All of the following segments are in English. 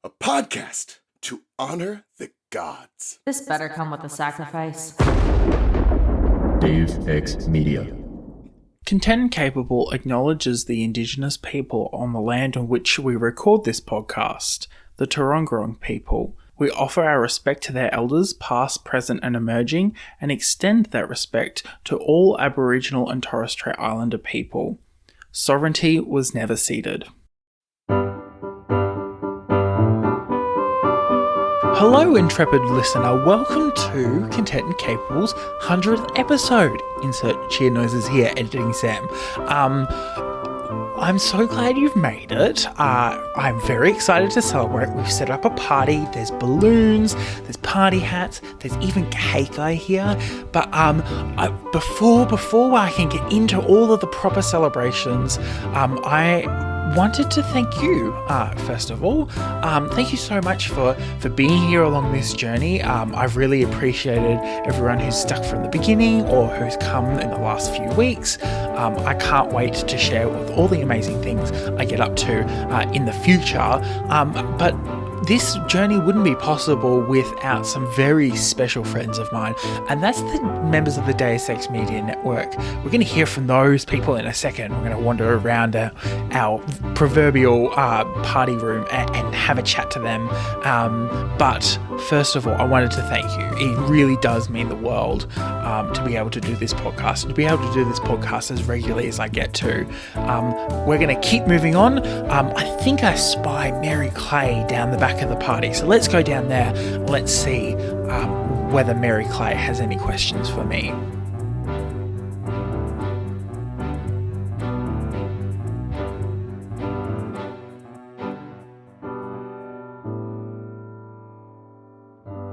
a podcast to honor the gods. This better come with a sacrifice. Dave X Media. Content and Capable acknowledges the Indigenous people on the land on which we record this podcast, the Turungurung people. We offer our respect to their elders, past, present and emerging, and extend that respect to all Aboriginal and Torres Strait Islander people. Sovereignty was never ceded. Hello, intrepid listener. Welcome to Content and Capable's 100th episode. Insert cheer noises here, editing Sam. I'm so glad you've made it. I'm very excited to celebrate. We've set up a party. There's balloons, there's party hats, there's even cake I hear. But before I can get into all of the proper celebrations, I wanted to thank you, first of all. Thank you so much for being here along this journey. I've really appreciated everyone who's stuck from the beginning or who's come in the last few weeks. I can't wait to share with all the amazing things I get up to in the future. But this journey wouldn't be possible without some very special friends of mine, and that's the members of the Deus Ex Media Network. We're going to hear from those people in a second. We're going to wander around our proverbial party room and have a chat to them. But first of all, I wanted to thank you. It really does mean the world to be able to do this podcast, and to be able to do this podcast as regularly as I get to. We're going to keep moving on. I think I spy Mary Clay down the back of the party, so let's go down there. Let's see whether Mary Clay has any questions for me.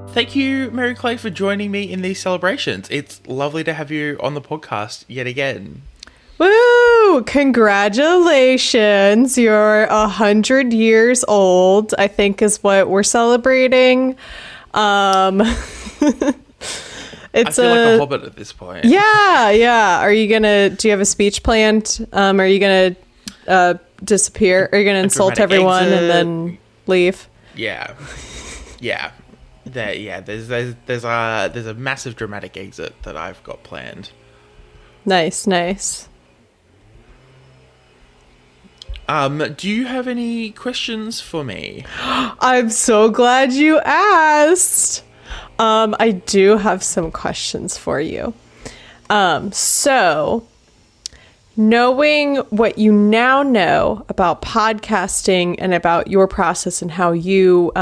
Thank you, Mary Clay, for joining me in these celebrations. It's lovely to have you on the podcast yet again. Woo! Congratulations. You're 100 years old, I think is what we're celebrating. It's I feel like a hobbit at this point. Yeah. Do you have a speech planned? Are you going to disappear? Are you going to insult everyone exit and then leave? Yeah. There's a massive dramatic exit that I've got planned. Nice. Do you have any questions for me? I'm so glad you asked. I do have some questions for you. So knowing what you now know about podcasting and about your process and how you,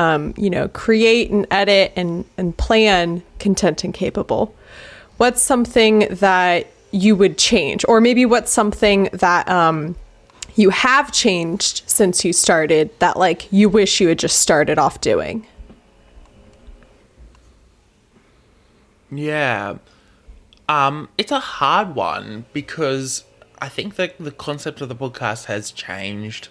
create and edit and plan Content and Capable, what's something that you would change? Or maybe what's something that you have changed since you started that you wish you had just started off doing? Yeah. It's a hard one because I think that the concept of the podcast has changed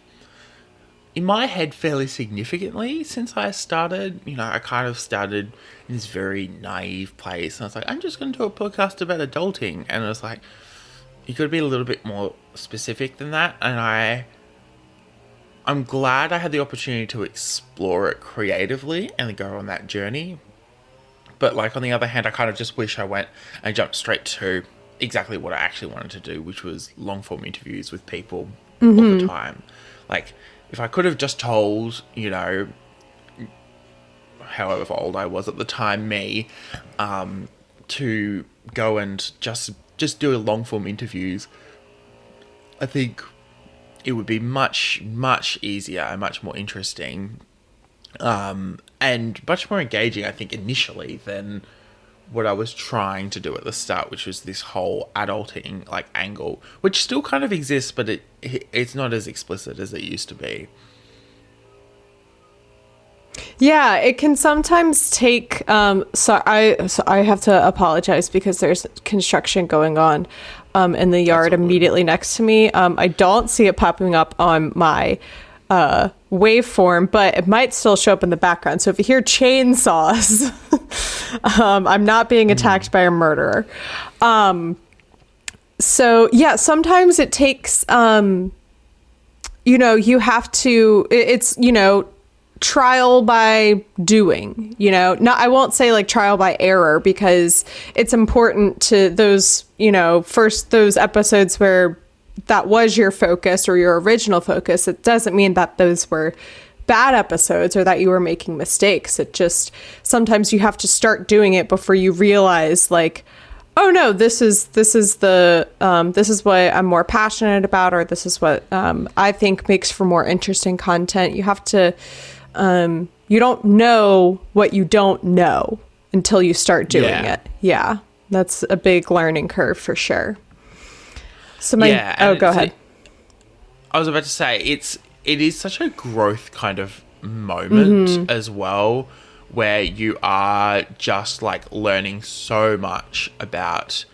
in my head fairly significantly since I started. I kind of started in this very naive place. And I was like, I'm just going to do a podcast about adulting. And I was like, you could be a little bit more specific than that. And I'm glad I had the opportunity to explore it creatively and go on that journey. But on the other hand, I kind of just wish I went and jumped straight to exactly what I actually wanted to do, which was long form interviews with people all the time. If I could have just told, however old I was at the time, me, to go and just do long form interviews, I think it would be much, much easier and much more interesting, and much more engaging, I think, initially than what I was trying to do at the start, which was this whole adulting angle, which still kind of exists, but it's not as explicit as it used to be. Yeah, it can sometimes take. So I have to apologize because there's construction going on in the yard immediately next to me. I don't see it popping up on my waveform, but it might still show up in the background. So if you hear chainsaws, I'm not being attacked by a murderer. So yeah, sometimes it takes, you have to, it's, trial by doing, you know, not, I won't say like trial by error, because it's important to those, you know, first, those episodes where that was your focus or your original focus. It doesn't mean that those were bad episodes or that you were making mistakes. It just, sometimes you have to start doing it before you realize like, oh no, this is what I'm more passionate about, or this is what I think makes for more interesting content. You have to, you don't know what you don't know until you start doing it. Yeah, that's a big learning curve for sure. So go ahead. I was about to say, it is such a growth kind of moment as well, where you are just like learning so much about,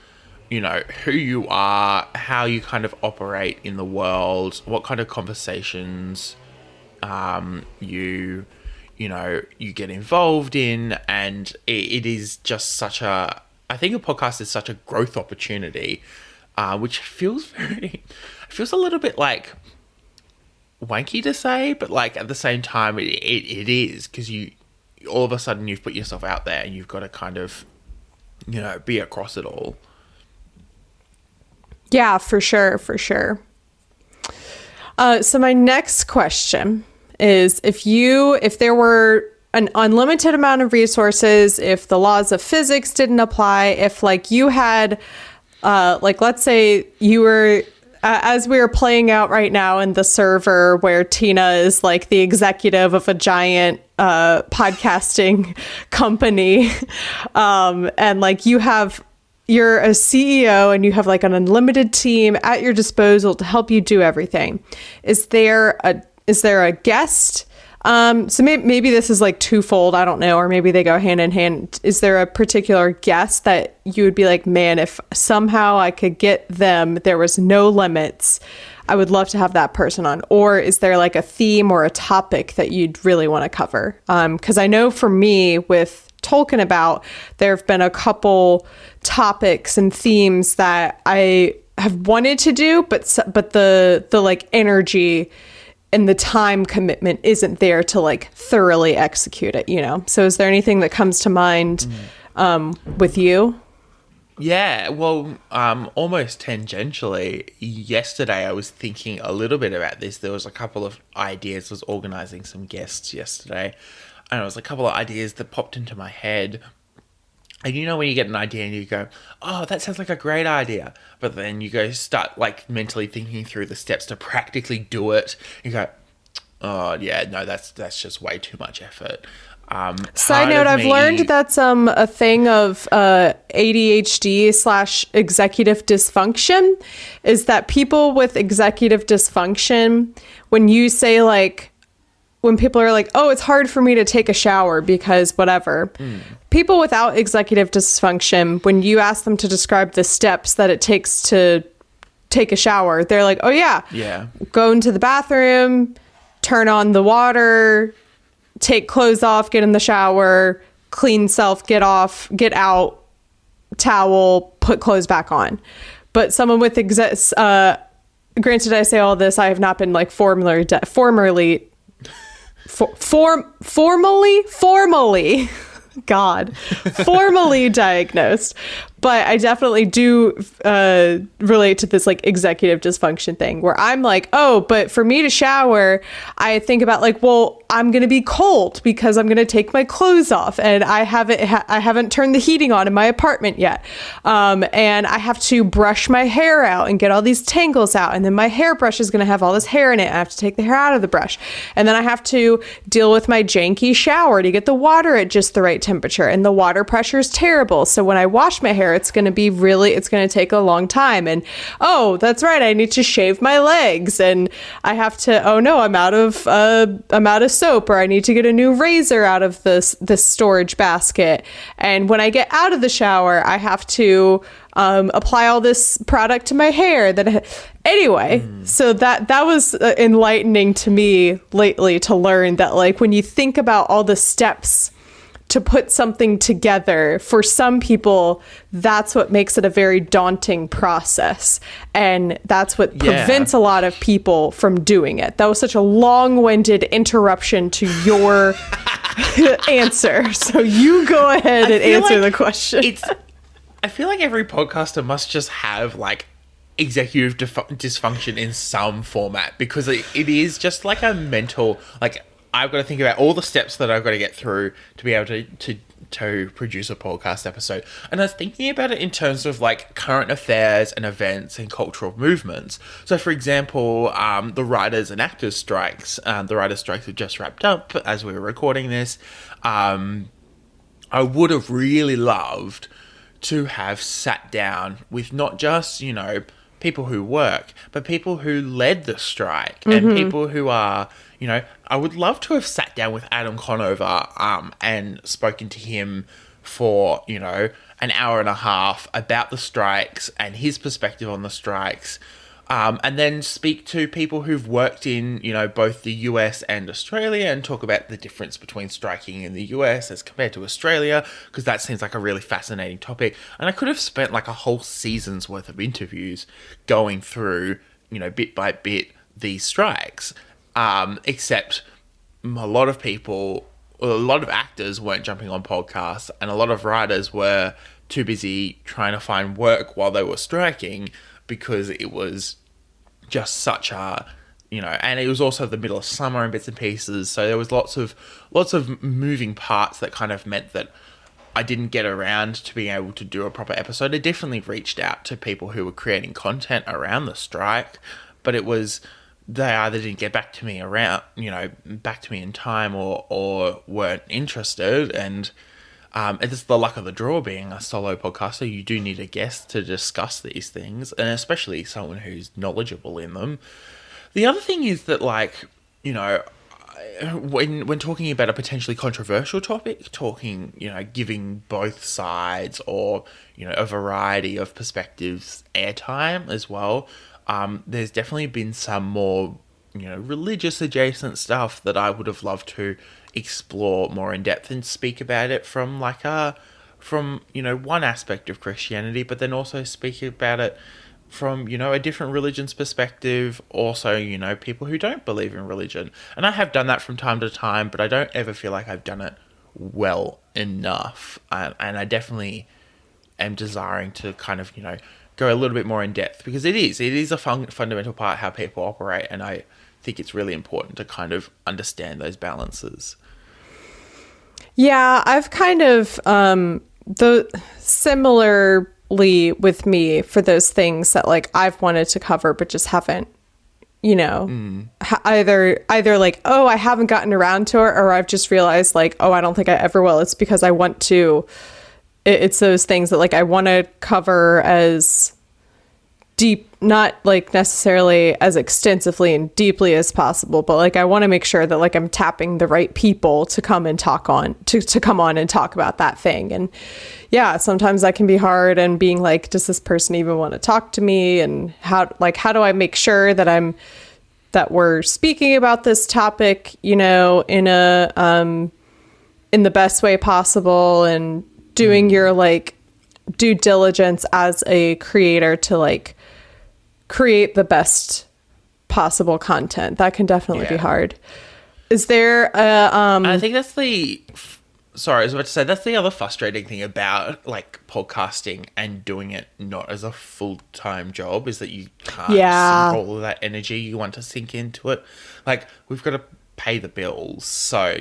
you know, who you are, how you kind of operate in the world, what kind of conversations you get involved in. And it is just such a, I think a podcast is such a growth opportunity, which feels a little bit like wanky to say, but like at the same time it is, because you all of a sudden you've put yourself out there and you've got to kind of, you know, be across it all. Yeah, for sure. So my next question is, if there were an unlimited amount of resources, if the laws of physics didn't apply, if like you had, like, let's say you were, as we are playing out right now in the server where Tina is like the executive of a giant podcasting company, and like you're a CEO and you have like an unlimited team at your disposal to help you do everything. Is there a guest? So maybe this is like twofold, I don't know, or maybe they go hand in hand. Is there a particular guest that you would be like, man, if somehow I could get them, there was no limits, I would love to have that person on? Or is there like a theme or a topic that you'd really want to cover? Because I know for me with Tolkien About, there have been a couple topics and themes that I have wanted to do, but the like energy and the time commitment isn't there to like thoroughly execute it, you know? So is there anything that comes to mind with you? Yeah, well, almost tangentially, yesterday I was thinking a little bit about this. There was a couple of ideas. I was organising some guests yesterday, and there was a couple of ideas that popped into my head. And you know when you get an idea and you go, oh, that sounds like a great idea. But then you go start like mentally thinking through the steps to practically do it. You go, oh, yeah, no, that's just way too much effort. Side note, I've learned that's a thing of ADHD / executive dysfunction, is that people with executive dysfunction, when you say like, when people are like, oh, it's hard for me to take a shower because whatever. People without executive dysfunction, when you ask them to describe the steps that it takes to take a shower, they're like, oh yeah, go into the bathroom, turn on the water, take clothes off, get in the shower, clean self, get out, towel, put clothes back on. But someone with granted, I say all this, I have not been like formally diagnosed, but I definitely do relate to this like executive dysfunction thing where I'm like, oh, but for me to shower, I think about like, well, I'm going to be cold because I'm going to take my clothes off, and I haven't turned the heating on in my apartment yet. And I have to brush my hair out and get all these tangles out. And then my hairbrush is going to have all this hair in it. I have to take the hair out of the brush. And then I have to deal with my janky shower to get the water at just the right temperature. And the water pressure is terrible. So when I wash my hair, it's going to take a long time. And oh, that's right, I need to shave my legs, and I have to, oh no, I'm out of soap, or I need to get a new razor out of this storage basket. And when I get out of the shower, I have to apply all this product to my hair. Anyway, so that was enlightening to me lately to learn that like when you think about all the steps to put something together, for some people, that's what makes it a very daunting process. And that's what prevents a lot of people from doing it. That was such a long-winded interruption to your answer. So you go ahead and answer the question. I feel like every podcaster must just have like executive dysfunction in some format, because it is just like a mental, like, I've got to think about all the steps that I've got to get through to be able to produce a podcast episode. And I was thinking about it in terms of like current affairs and events and cultural movements. So, for example, the writers and actors strikes. The writers' strikes have just wrapped up as we were recording this. I would have really loved to have sat down with not just, you know, people who work, but people who led the strike and people who are, you know, I would love to have sat down with Adam Conover and spoken to him for, you know, an hour and a half about the strikes and his perspective on the strikes. And then speak to people who've worked in, you know, both the US and Australia, and talk about the difference between striking in the US as compared to Australia, because that seems like a really fascinating topic. And I could have spent like a whole season's worth of interviews going through, you know, bit by bit these strikes. Except a lot of people, a lot of actors weren't jumping on podcasts, and a lot of writers were too busy trying to find work while they were striking, because it was just such a, you know, and it was also the middle of summer and bits and pieces, so there was lots of moving parts that kind of meant that I didn't get around to being able to do a proper episode. I definitely reached out to people who were creating content around the strike, but it was, they either didn't get back to me in time, or weren't interested. And it's the luck of the draw being a solo podcaster. You do need a guest to discuss these things, and especially someone who's knowledgeable in them. The other thing is that, like, you know, when talking about a potentially controversial topic, giving both sides, or, you know, a variety of perspectives airtime as well, there's definitely been some more, you know, religious adjacent stuff that I would have loved to explore more in depth and speak about it from you know, one aspect of Christianity, but then also speak about it from, you know, a different religion's perspective. Also, you know, people who don't believe in religion. And I have done that from time to time, but I don't ever feel like I've done it well enough. And I definitely am desiring to kind of, you know, go a little bit more in depth, because it is a fundamental part how people operate, and I think it's really important to kind of understand those balances. Yeah, I've kind of similarly with me, for those things that like I've wanted to cover but just haven't, you know, either like, oh, I haven't gotten around to it, or I've just realized like, oh, I don't think I ever will. It's because I want to. It's those things that like I want to cover as deep, not like necessarily as extensively and deeply as possible, but like I want to make sure that like I'm tapping the right people to come and talk on to come on and talk about that thing. And yeah, sometimes that can be hard, and being like, does this person even want to talk to me, and how do I make sure that we're speaking about this topic, you know, in the best way possible, and doing your like due diligence as a creator to like create the best possible content. That can definitely be hard. Is there I think that's I was about to say, that's the other frustrating thing about like podcasting and doing it not as a full-time job, is that you can't sink all of that energy you want to sink into it. Like, we've got to pay the bills, so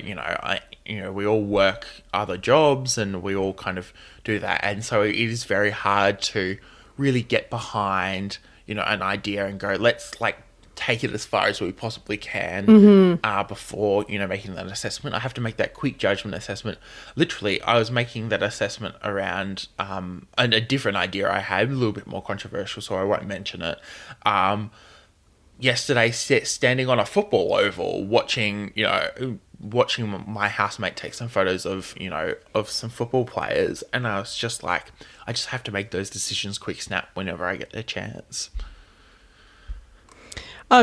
we all work other jobs, and we all kind of do that, and so it is very hard to really get behind, you know, an idea and go, let's like take it as far as we possibly can before, you know, making that assessment. I have to make that quick judgment assessment. Literally, I was making that assessment around a different idea I had, a little bit more controversial, so I won't mention it. Yesterday, standing on a football oval, watching my housemate take some photos of some football players, and I was just like, I just have to make those decisions quick snap whenever I get a chance.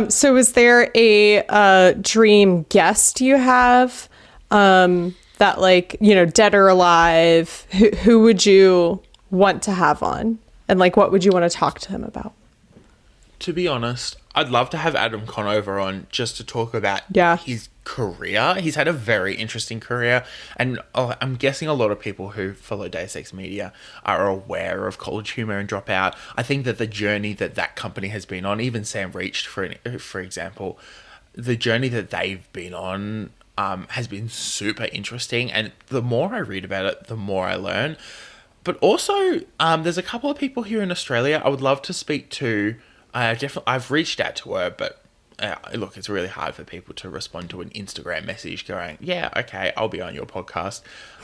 So is there a dream guest you have that, like, you know, dead or alive, who would you want to have on? And like, what would you want to talk to him about? To be honest, I'd love to have Adam Conover on just to talk about his career. He's had a very interesting career, and I'm guessing a lot of people who follow Deus Ex Media are aware of College Humor and Dropout. I think that the journey that company has been on, even Sam Reached, for example, the journey that they've been on has been super interesting, and the more I read about it, the more I learn. But also, there's a couple of people here in Australia I would love to speak to. I've reached out to her, but look, it's really hard for people to respond to an Instagram message going, yeah, okay, I'll be on your podcast.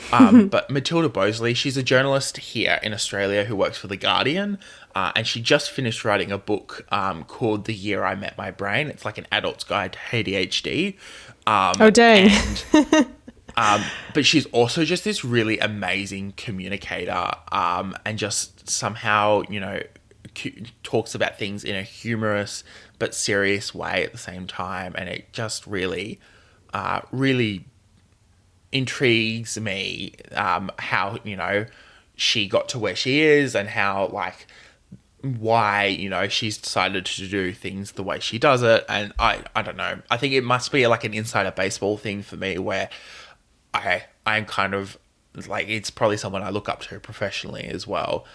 But Matilda Bosley, she's a journalist here in Australia who works for The Guardian, and she just finished writing a book called The Year I Met My Brain. It's like an adult's guide to ADHD. Oh, dang. But she's also just this really amazing communicator, and just somehow, you know, talks about things in a humorous but serious way at the same time, and it just really intrigues me how, you know, she got to where she is, and how, like, why, you know, she's decided to do things the way she does it. And I don't know, I think it must be like an insider baseball thing for me, where I'm kind of like, it's probably someone I look up to professionally as well.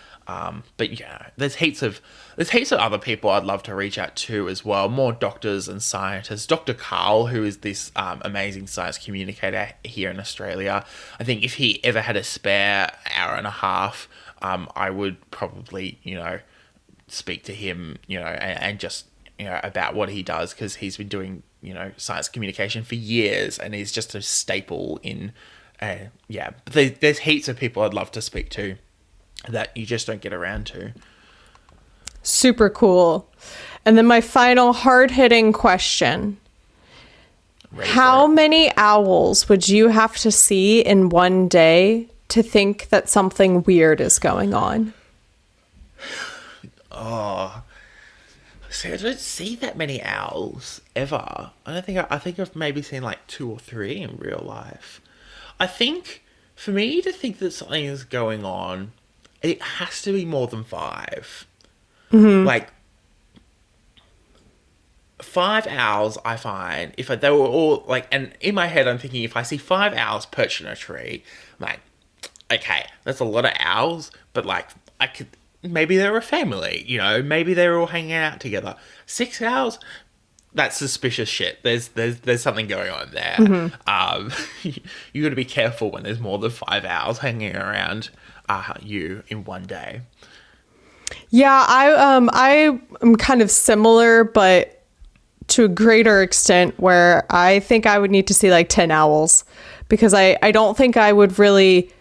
But yeah, there's heaps of other people I'd love to reach out to as well. More doctors and scientists. Dr. Carl, who is this amazing science communicator here in Australia. I think if he ever had a spare hour and a half, I would probably, you know, speak to him, you know, and just, you know, about what he does, because he's been doing, you know, science communication for years, and he's just a staple in, yeah. But there's heaps of people I'd love to speak to that you just don't get around to. Super cool. And then my final hard-hitting question. How many owls would you have to see in one day to think that something weird is going on? Oh, see, I don't see that many owls ever. I think I've maybe seen like 2 or 3 in real life. I think for me to think that something is going on, it has to be more than 5. Mm-hmm. Like 5 owls, I find, they were all like, and in my head, I'm thinking, if I see 5 owls perched in a tree, I'm like, okay, that's a lot of owls, but like, maybe they're a family, you know, maybe they're all hanging out together. 6 owls, that's suspicious shit. There's something going on there. Mm-hmm. You got to be careful when there's more than 5 owls hanging around you in one day. Yeah, I am kind of similar, but to a greater extent, where I think I would need to see like 10 owls, because I don't think I would really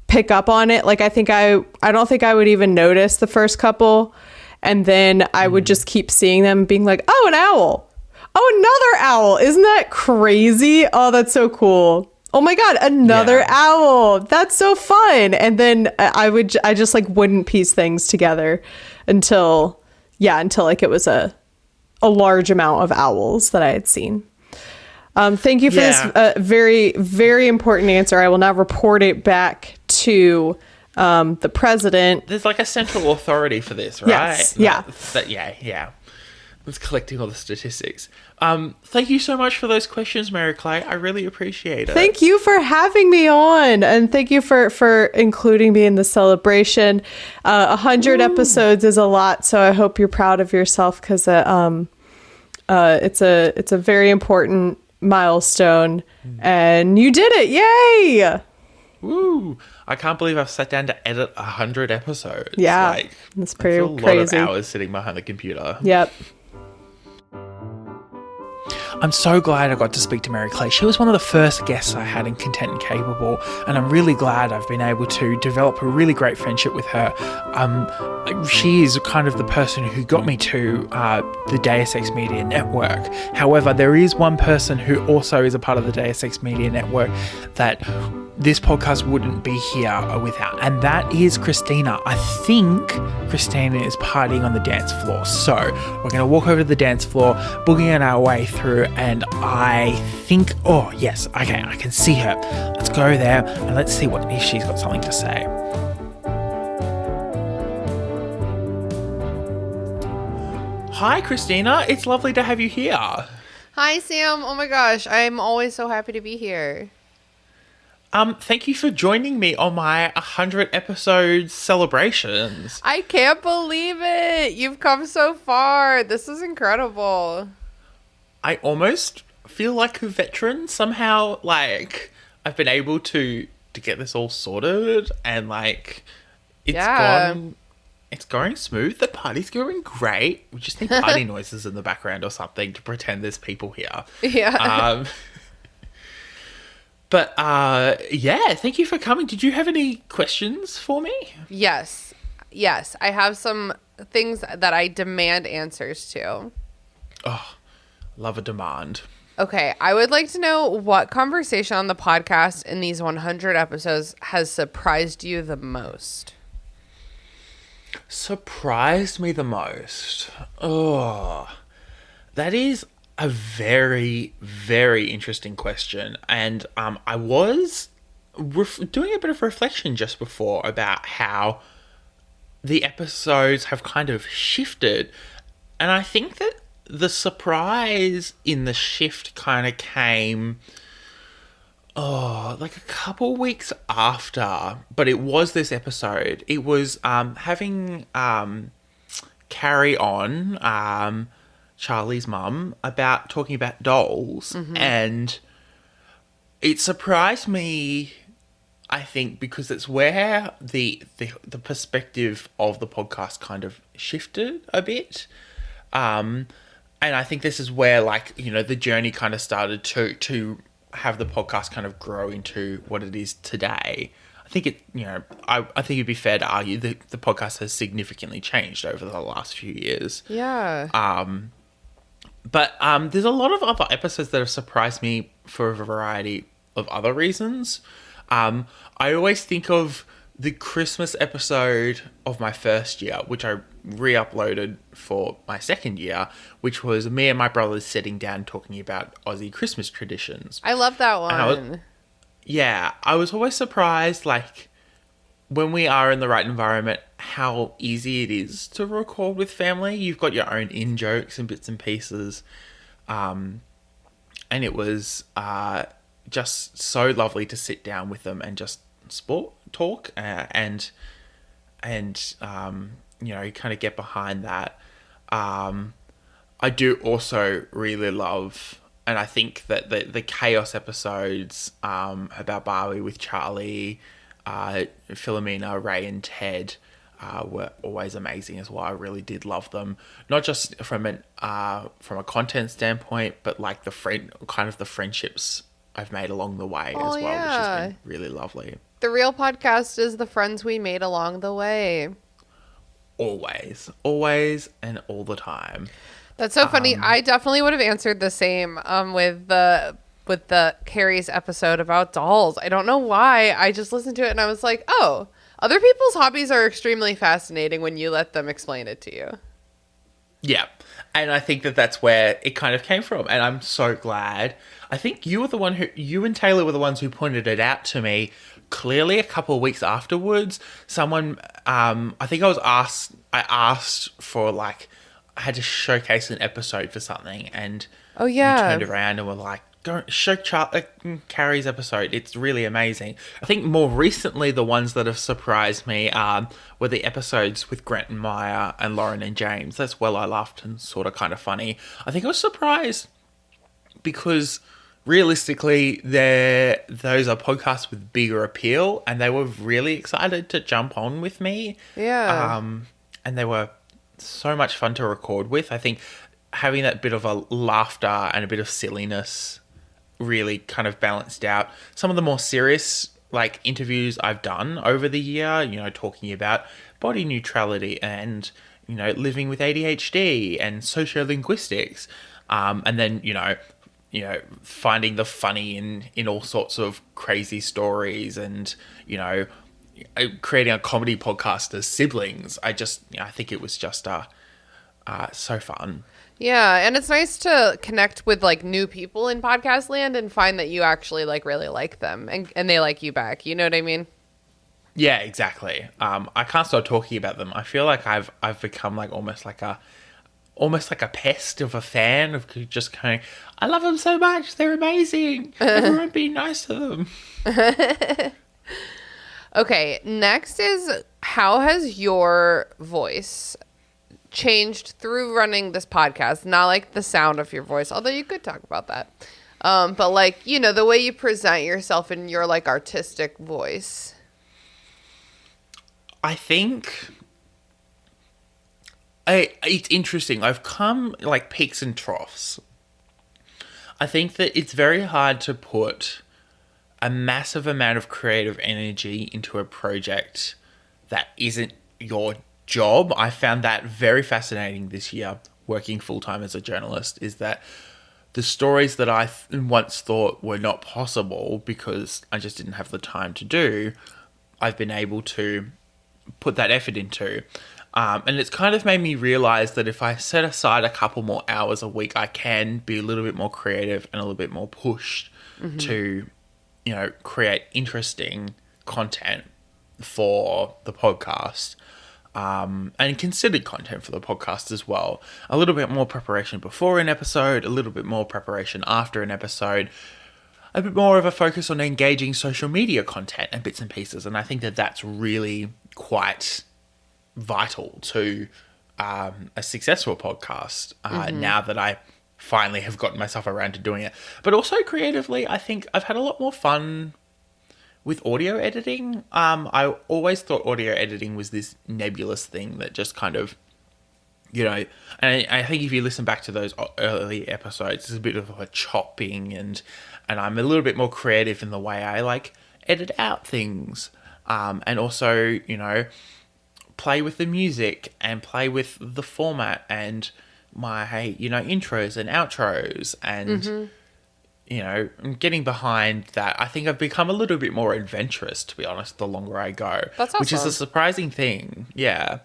pick up on it. Like, I don't think I would even notice the first couple, and then I would just keep seeing them being like, oh, an owl. Oh, another owl. Isn't that crazy? Oh, that's so cool. Oh my God, another owl. That's so fun. And then I just like wouldn't piece things together until like it was a large amount of owls that I had seen. Thank you for this very, very important answer. I will now report it back to the president. There's like a central authority for this, right? Yes. Yeah. Yeah. It's collecting all the statistics. Thank you so much for those questions, Mary Clay. I really appreciate it. Thank you for having me on, and thank you for including me in the celebration. 100 episodes is a lot, so I hope you're proud of yourself, because it's a very important milestone, and you did it. Yay! Woo! I can't believe I've sat down to edit 100 episodes. Yeah, like, that's pretty crazy. A lot of hours sitting behind the computer. Yep. I'm so glad I got to speak to Mary Clay. She was one of the first guests I had in Content and Capable, and I'm really glad I've been able to develop a really great friendship with her. She is kind of the person who got me to the Deus Ex Media Network. However, there is one person who also is a part of the Deus Ex Media Network that this podcast wouldn't be here without, and that is Christina. I think Christina is partying on the dance floor, so we're going to walk over to the dance floor, boogieing our way through and I think, oh yes, okay, I can see her. Let's go there and let's see if she's got something to say. Hi, Christina. It's lovely to have you here. Hi, Sam. Oh my gosh, I'm always so happy to be here. Thank you for joining me on my 100 episode celebrations. I can't believe it. You've come so far. This is incredible. I almost feel like a veteran somehow. Like, I've been able to get this all sorted, and like, it's going smooth. The party's going great. We just need party noises in the background or something to pretend there's people here. Yeah. But yeah, thank you for coming. Did you have any questions for me? Yes. I have some things that I demand answers to. Oh, love a demand. Okay, I would like to know what conversation on the podcast in these 100 episodes has surprised you the most. Surprised me the most? Oh, that is a very, very interesting question. And I was doing a bit of reflection just before about how the episodes have kind of shifted. And I think that the surprise in the shift kind of came, like a couple weeks after. But it was this episode. It was having Carrie on, Charlie's mum, about talking about dolls, and it surprised me, I think, because it's where the perspective of the podcast kind of shifted a bit, and I think this is where, like, you know, the journey kind of started to have the podcast kind of grow into what it is today. I think it, you know, I think it'd be fair to argue that the podcast has significantly changed over the last few years. Yeah. But there's a lot of other episodes that have surprised me for a variety of other reasons. I always think of the Christmas episode of my first year, which I re-uploaded for my second year, which was me and my brothers sitting down talking about Aussie Christmas traditions. I love that one. I was always surprised, like, when we are in the right environment, how easy it is to record with family. You've got your own in-jokes and bits and pieces. And it was just so lovely to sit down with them and just talk and you know, kind of get behind that. I do also really love, and I think that the chaos episodes about Barbie with Charlie, Philomena, Ray and Ted were always amazing as well. I really did love them, not just from a content standpoint, but like the friendships I've made along the way as well, which has been really lovely. The real podcast is the friends we made along the way. Always and all the time. That's so funny. I definitely would have answered the same with the Carrie's episode about dolls. I don't know why. I just listened to it and I was like, oh, other people's hobbies are extremely fascinating when you let them explain it to you. Yeah. And I think that that's where it kind of came from. And I'm so glad. I think you and Taylor were the ones who pointed it out to me clearly a couple of weeks afterwards. Someone, I think I asked for, like, I had to showcase an episode for something, and you turned around and were like, go show Carrie's episode. It's really amazing. I think more recently, the ones that have surprised me were the episodes with Grant and Maya and Lauren and James. That's Well I Laughed and Sort of Kind of Funny. I think I was surprised because realistically, those are podcasts with bigger appeal, and they were really excited to jump on with me. Yeah. And they were so much fun to record with. I think having that bit of a laughter and a bit of silliness really kind of balanced out some of the more serious, like, interviews I've done over the year, you know, talking about body neutrality and, you know, living with ADHD and sociolinguistics. And then, you know, finding the funny in all sorts of crazy stories and, you know, creating a comedy podcast as siblings. I think it was just so fun. Yeah, and it's nice to connect with like new people in podcast land and find that you actually like really like them and they like you back. You know what I mean? Yeah, exactly. I can't stop talking about them. I feel like I've become like almost like a pest of a fan of just kind of, I love them so much. They're amazing. Everyone be nice to them. Okay, next is how has your voice changed through running this podcast? Not like the sound of your voice, although you could talk about that. But like, you know, the way you present yourself in your like artistic voice. I think it's interesting. I've come like peaks and troughs. I think that it's very hard to put a massive amount of creative energy into a project that isn't your job. I found that very fascinating this year, working full-time as a journalist, is that the stories that I once thought were not possible because I just didn't have the time to do, I've been able to put that effort into. And it's kind of made me realize that if I set aside a couple more hours a week, I can be a little bit more creative and a little bit more pushed to, you know, create interesting content for the podcast. And considered content for the podcast as well. A little bit more preparation before an episode, a little bit more preparation after an episode, a bit more of a focus on engaging social media content and bits and pieces. And I think that that's really quite vital to a successful podcast now that I finally have gotten myself around to doing it. But also creatively, I think I've had a lot more fun with audio editing. I always thought audio editing was this nebulous thing that just kind of, you know, and I think if you listen back to those early episodes, there's a bit of a chopping and I'm a little bit more creative in the way I like edit out things. And also, you know, play with the music and play with the format and my, you know, intros and outros and, you know, getting behind that. I think I've become a little bit more adventurous, to be honest, the longer I go. That's which is awesome. a surprising thing. Yeah.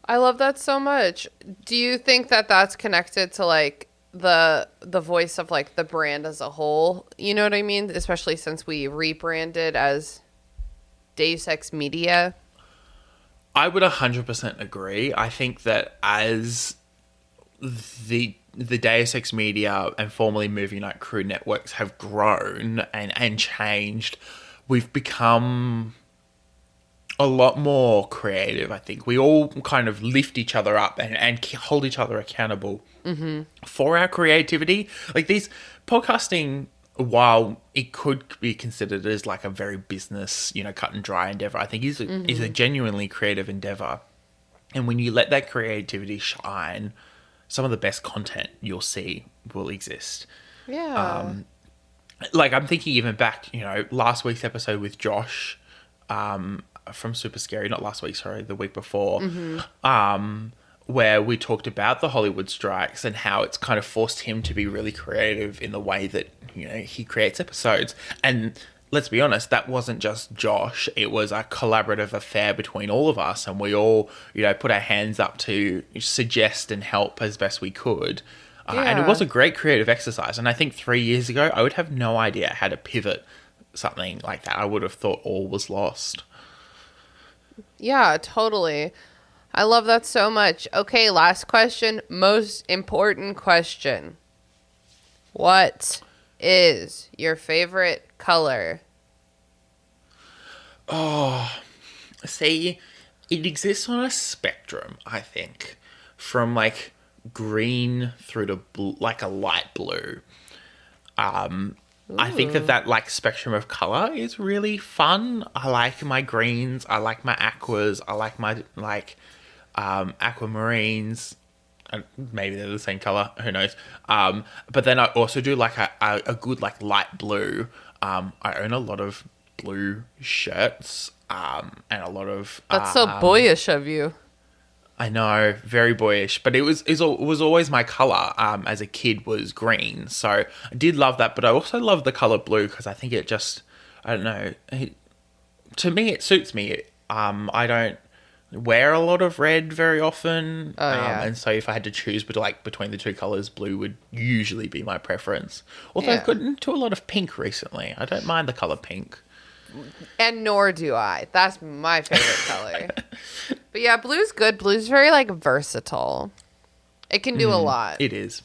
I love that so much. Do you think that that's connected to like the voice of like the brand as a whole? You know what I mean? Especially since we rebranded as Deus Ex Media. I would 100% agree. I think that as the Deus Ex Media and formerly Movie Night Crew networks have grown and changed, we've become a lot more creative. I think we all kind of lift each other up and hold each other accountable for our creativity. Like these podcasting, while it could be considered as like a very business, you know, cut and dry endeavor, I think is a genuinely creative endeavor. And when you let that creativity shine, some of the best content you'll see will exist. Yeah. Like I'm thinking even back, you know, last week's episode with Josh from Super Scary, not last week, sorry, the week before, where we talked about the Hollywood strikes and how it's kind of forced him to be really creative in the way that, you know, he creates episodes. And let's be honest, that wasn't just Josh. It was a collaborative affair between all of us, and we all, you know, put our hands up to suggest and help as best we could. And it was a great creative exercise. And I think 3 years ago, I would have no idea how to pivot something like that. I would have thought all was lost. Yeah, totally. I love that so much. Okay, last question. Most important question. What is your favorite color? See, it exists on a spectrum, I think, from like green through to like a light blue. I think that like spectrum of color is really fun. I like my greens. I like my aquas. I like my aquamarines. Maybe they're the same color. Who knows? But then I also do like a good like light blue. I own a lot of blue shirts. And a lot of That's so boyish of you. I know, very boyish, but it was always my color as a kid was green, so I did love that. But I also love the color blue because I think it just, I don't know, to me it suits me. I don't wear a lot of red very often. Oh, yeah. And so if I had to choose between the two colors, blue would usually be my preference. Although Yeah. I've gotten into a lot of pink recently. I don't mind the color pink. And nor do I. That's my favorite color. But yeah, blue's good. Blue's very like versatile. It can do a lot. It is.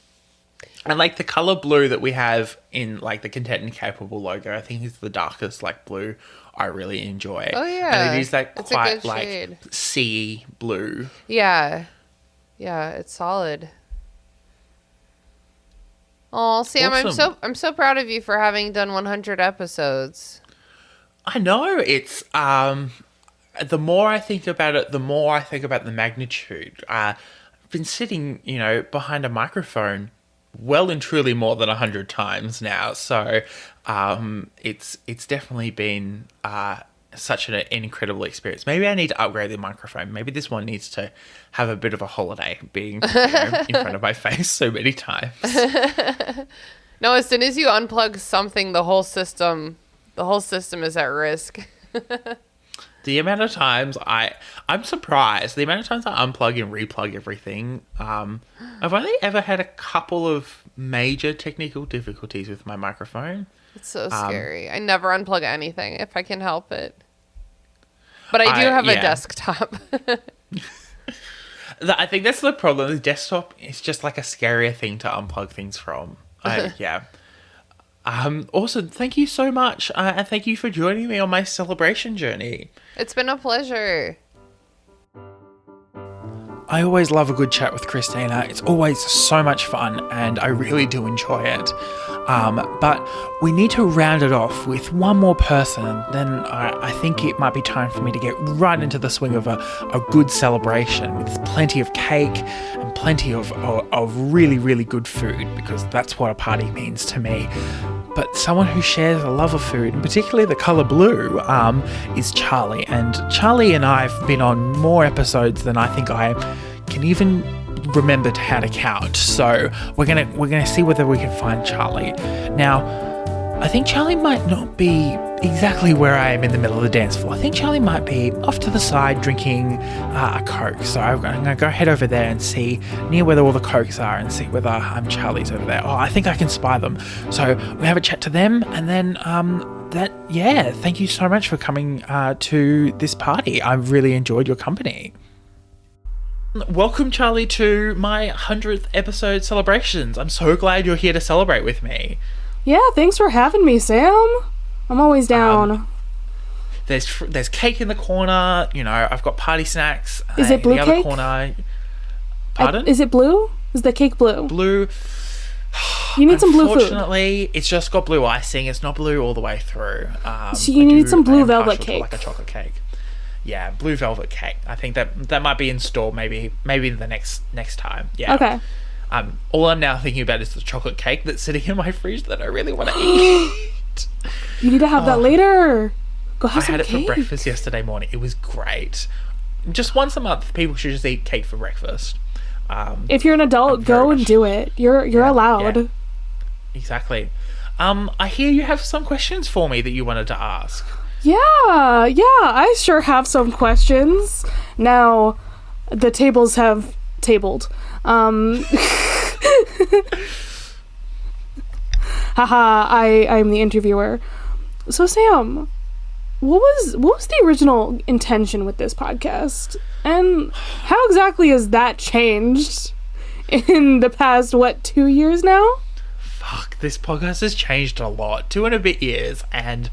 And like the color blue that we have in like the Content and Capable logo, I think is the darkest like blue I really enjoy. Oh, yeah. And it is that It's a quite good like shade. sea blue. Yeah. Yeah, it's solid. Oh, Sam, Awesome. I'm so proud of you for having done 100 episodes. I know it's the more I think about it, the more I think about the magnitude. I've been sitting, behind a microphone well and truly more than 100 times now. So it's definitely been such an incredible experience. Maybe I need to upgrade the microphone. Maybe this one needs to have a bit of a holiday, being in front of my face so many times. No, as soon as you unplug something, the whole system is at risk. The amount of times I'm surprised. The amount of times I unplug and replug everything. I've only ever had a couple of major technical difficulties with my microphone. It's so scary. I never unplug anything if I can help it. But I do have a yeah. desktop. I think that's the problem. The desktop is just like a scarier thing to unplug things from. Yeah. Also, thank you so much. And thank you for joining me on my celebration journey. It's been a pleasure. I always love a good chat with Christina. It's always so much fun and I really do enjoy it. But we need to round it off with one more person. Then I think it might be time for me to get right into the swing of a good celebration with plenty of cake and plenty of really, really good food, because that's what a party means to me. But someone who shares a love of food, and particularly the colour blue, is Charlie. And Charlie and I have been on more episodes than I think I can even remember how to count. So we're gonna see whether we can find Charlie. Now, I think Charlie might not be exactly where I am in the middle of the dance floor. I think Charlie might be off to the side drinking a Coke. So I'm going to go head over there and see near where all the Cokes are and see whether Charlie's over there. Oh, I think I can spy them. So we have a chat to them, and then thank you so much for coming to this party. I've really enjoyed your company. Welcome, Charlie, to my 100th episode celebrations. I'm so glad you're here to celebrate with me. Yeah, thanks for having me, Sam. I'm always down. There's cake in the corner. I've got party snacks. Is it blue in the other cake? corner. Pardon? Is it blue? Is the cake blue? Blue. You need some blue food. Unfortunately, it's just got blue icing. It's not blue all the way through. So you need some blue velvet partial to, cake. like a chocolate cake. Yeah, blue velvet cake. I think that might be in store maybe the next time. Yeah. Okay. All I'm now thinking about is the chocolate cake that's sitting in my fridge that I really want to eat. You need to have that later. Go have I some had it cake. for breakfast yesterday morning. It was great. Just once a month, people should just eat cake for breakfast. If you're an adult, go and do it. You're allowed. Yeah. Exactly. I hear you have some questions for me that you wanted to ask. Yeah, I sure have some questions. Now, the tables have tabled. Haha, I'm the interviewer. So Sam, what was the original intention with this podcast? And how exactly has that changed in the past, 2 years now? Fuck, this podcast has changed a lot. 2 and a bit years, and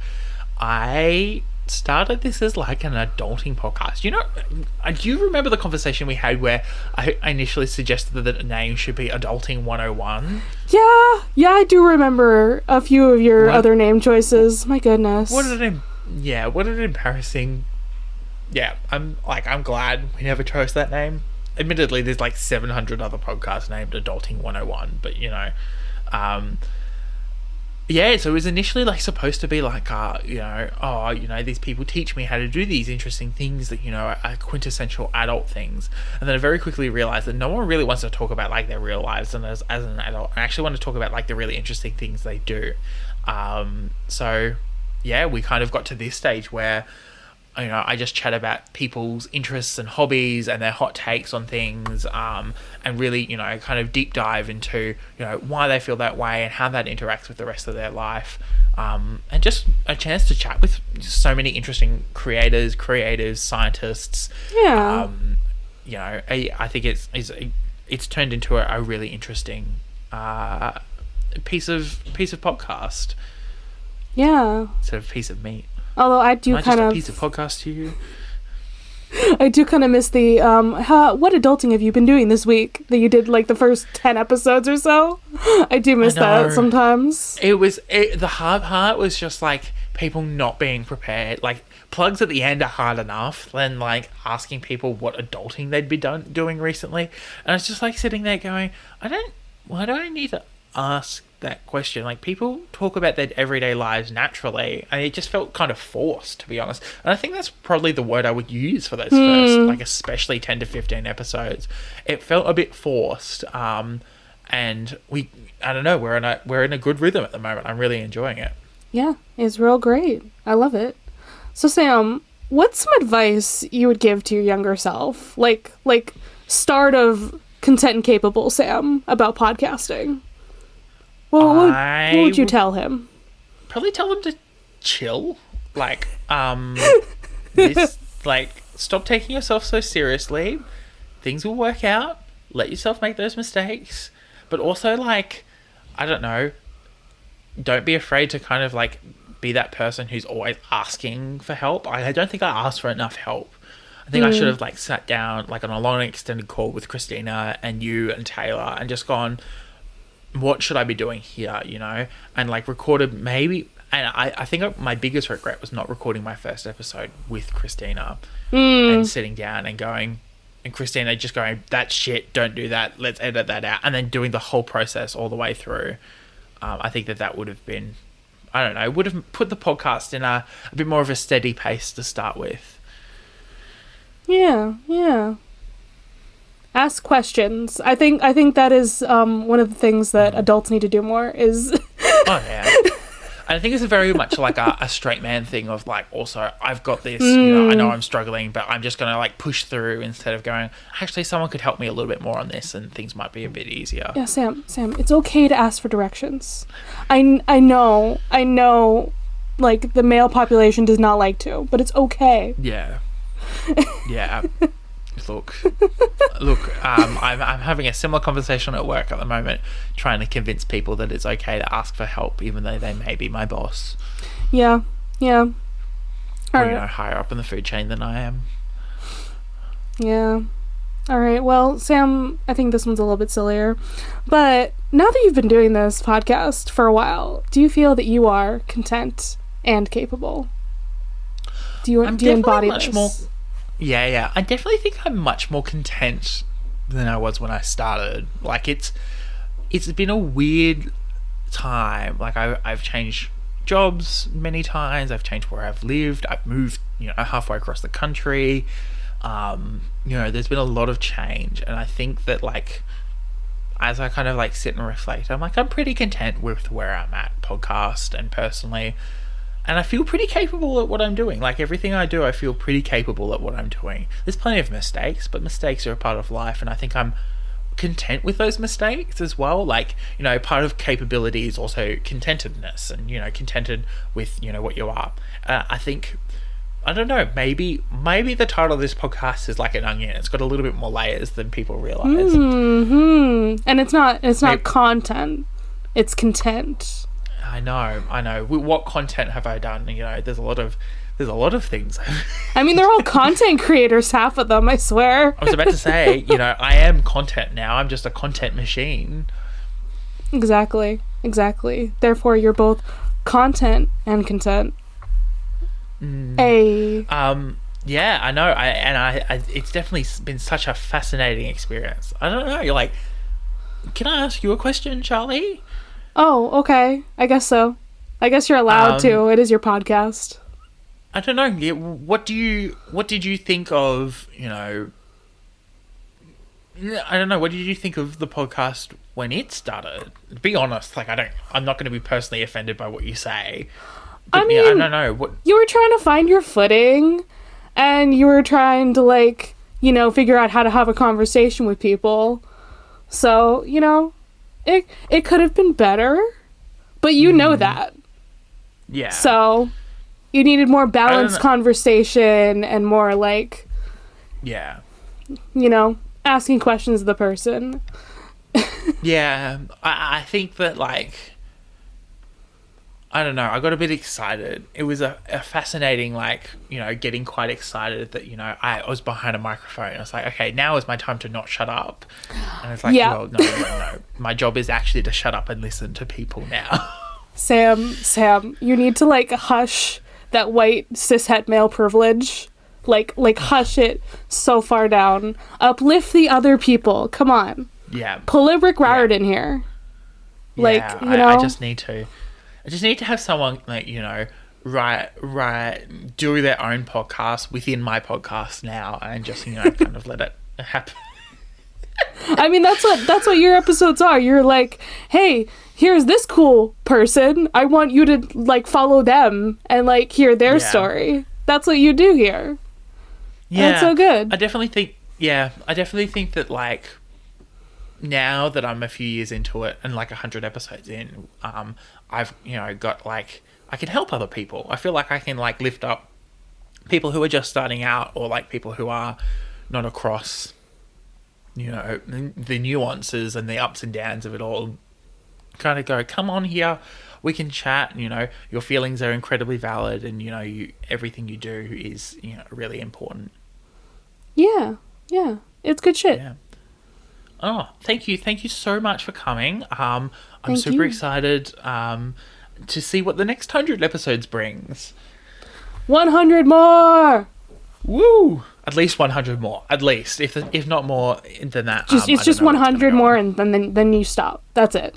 I started this as like an adulting podcast. Do you remember the conversation we had where I initially suggested that the name should be Adulting 101? Yeah, I do remember a few of your other name choices. My goodness. What an embarrassing... Yeah, I'm glad we never chose that name. Admittedly, there's like 700 other podcasts named Adulting 101, but yeah, so it was initially like supposed to be like, these people teach me how to do these interesting things that, are quintessential adult things. And then I very quickly realized that no one really wants to talk about like their real lives and as an adult. I actually want to talk about like the really interesting things they do. So yeah, we kind of got to this stage where I just chat about people's interests and hobbies and their hot takes on things, and really, kind of deep dive into, why they feel that way and how that interacts with the rest of their life. And just a chance to chat with so many interesting creatives, scientists. Yeah. I think it's turned into a really interesting piece of podcast Yeah. instead of piece of meat. Although I do Am I kind just of a piece of podcast to you? I do kind of miss the what adulting have you been doing this week that you did like the first 10 episodes or so? I do miss that sometimes. The hard part was just like people not being prepared. Like plugs at the end are hard enough than like asking people what adulting they'd be doing recently. And it's just like sitting there going, why do I need to ask that question? Like people talk about their everyday lives naturally, and it just felt kind of forced, to be honest. And I think that's probably the word I would use for those first, like especially 10 to 15 episodes. It felt a bit forced, and I don't know, we're in a good rhythm at the moment. I'm really enjoying it. Yeah, it's real great. I love it. So Sam, what's some advice you would give to your younger self, like start of Content and Capable Sam, about podcasting? Well, what would you tell him? Probably tell him to chill. Like, stop taking yourself so seriously. Things will work out. Let yourself make those mistakes. But also, like, I don't know, don't be afraid to kind of, like, be that person who's always asking for help. I don't think I asked for enough help. I think I should have, like, sat down, like, on a long extended call with Christina and you and Taylor and just gone, what should I be doing here, and like recorded maybe. And I think my biggest regret was not recording my first episode with Christina and sitting down and going, and Christina just going, that's shit, don't do that, let's edit that out, and then doing the whole process all the way through. I think that would have been, I don't know, would have put the podcast in a bit more of a steady pace to start with. Yeah. Ask questions. I think that is one of the things that adults need to do more is Oh yeah. I think it's very much like a straight man thing of like, also I've got this, I know I'm struggling, but I'm just gonna like push through instead of going, actually someone could help me a little bit more on this and things might be a bit easier. Yeah, Sam, it's okay to ask for directions. I know like the male population does not like to, but it's okay. Yeah. Look, I'm having a similar conversation at work at the moment, trying to convince people that it's okay to ask for help, even though they may be my boss. Yeah. Or, higher up in the food chain than I am. Yeah. All right. Well, Sam, I think this one's a little bit sillier, but now that you've been doing this podcast for a while, do you feel that you are content and capable? Do you embody much this? More, yeah. I definitely think I'm much more content than I was when I started. Like it's been a weird time. Like I've changed jobs many times. I've changed where I've lived. I've moved, halfway across the country. There's been a lot of change, and I think that like as I kind of like sit and reflect, I'm like, I'm pretty content with where I'm at, podcast and personally. And I feel pretty capable at what I'm doing. Like everything I do, I feel pretty capable at what I'm doing. There's plenty of mistakes, but mistakes are a part of life. And I think I'm content with those mistakes as well. Like, part of capability is also contentedness and, contented with, what you are. I think, I don't know, maybe the title of this podcast is like an onion. It's got a little bit more layers than people realize. Mm-hmm. And it's not content. It's content. I know. What content have I done? There's a lot of things. I mean, they're all content creators, half of them, I swear. I was about to say, I am content now. I'm just a content machine. Exactly. Therefore, you're both content and content. Yeah, I know. It's definitely been such a fascinating experience. I don't know. Can I ask you a question, Charlie? Oh, okay. I guess so. I guess you're allowed to. It is your podcast. I don't know. What did you think of, I don't know. What did you think of the podcast when it started? Be honest. I'm not going to be personally offended by what you say. But, I mean, I don't know. What you were trying to find your footing. and you were trying to, like, you know, figure out how to have a conversation with people. So, you know, it could have been better, but you know that. Yeah. So you needed more balanced know. conversation and more, like, Yeah. you know, asking questions of the person. Yeah. I think that, like, I don't know, I got a bit excited. It was a fascinating, like, you know, getting quite excited that, you know, I was behind a microphone. I was like, okay, now is my time to not shut up. And it's like, Yeah. well, no. My job is actually to shut up and listen to people now. Sam, you need to, like, hush that white cishet male privilege. Like hush it so far down. Uplift the other people. Come on. Yeah. Pull a Rick Riordan here. Like, Yeah, you know. I just need to have someone, like, you know, do their own podcast within my podcast now, and just, you know, kind of let it happen. I mean, that's what your episodes are. You're like, hey, here's this cool person. I want you to, like, follow them and, like, hear their story. That's what you do here. Yeah, that's so good. I definitely think that, like, now that I'm a few years into it and, like, 100 episodes in, I've, you know, got, like, I can help other people. I feel like I can, like, lift up people who are just starting out, or, like, people who are not across, you know, the nuances and the ups and downs of it all. Kind of go, come on here, we can chat. You know, your feelings are incredibly valid, and, you know, everything you do is, you know, really important. Yeah, it's good shit. Yeah. Oh, thank you so much for coming. I'm Thank super you. excited to see what the next 100 episodes brings. 100 more. Woo! At least 100 more. At least, if not more than that. It's I just don't know what's 100 gonna go more, on. and then you stop. That's it.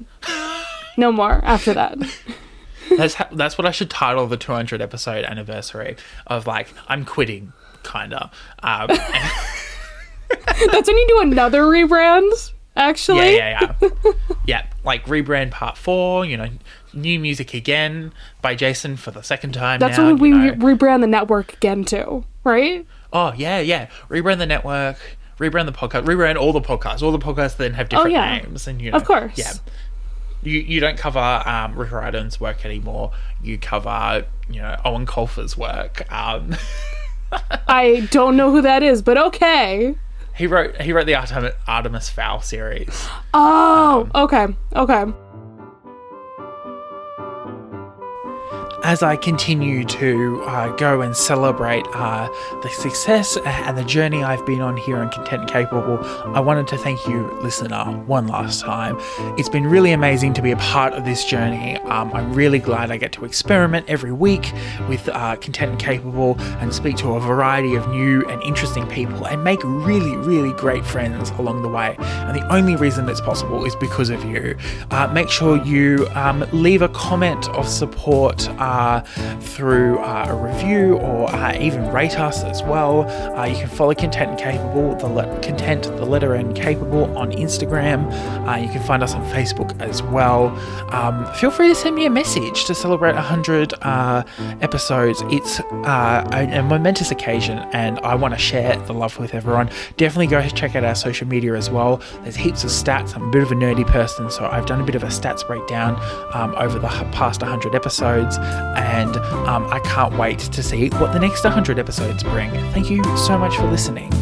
No more after that. That's what I should title the 200 episode anniversary of, like, I'm quitting, kinda. That's when you do another rebrand, actually. Yeah. Yeah, like rebrand part 4, you know, new music again by Jason for the second time That's now. when we you know. rebrand the network again, too. Right? Oh, yeah. Rebrand the network, rebrand the podcast, rebrand all the podcasts. All the podcasts then have different names. And, you know, Of course. Yeah. You don't cover Rick Riordan's work anymore. You cover, you know, Owen Colfer's work. I don't know who that is, but okay. He wrote the Artemis Fowl series. Oh, okay. As I continue to go and celebrate the success and the journey I've been on here on Content and Capable, I wanted to thank you, listener, one last time. It's been really amazing to be a part of this journey. I'm really glad I get to experiment every week with Content and Capable and speak to a variety of new and interesting people and make really, really great friends along the way. And the only reason it's possible is because of you. Make sure you leave a comment of support through a review, or even rate us as well. You can follow Content and Capable, the letter N Capable on Instagram. You can find us on Facebook as well. Feel free to send me a message to celebrate 100 episodes. It's a momentous occasion, and I want to share the love with everyone. Definitely go check out our social media as well. There's heaps of stats. I'm a bit of a nerdy person, so I've done a bit of a stats breakdown over the past 100 episodes, and I can't wait to see what the next 100 episodes bring. Thank you so much for listening.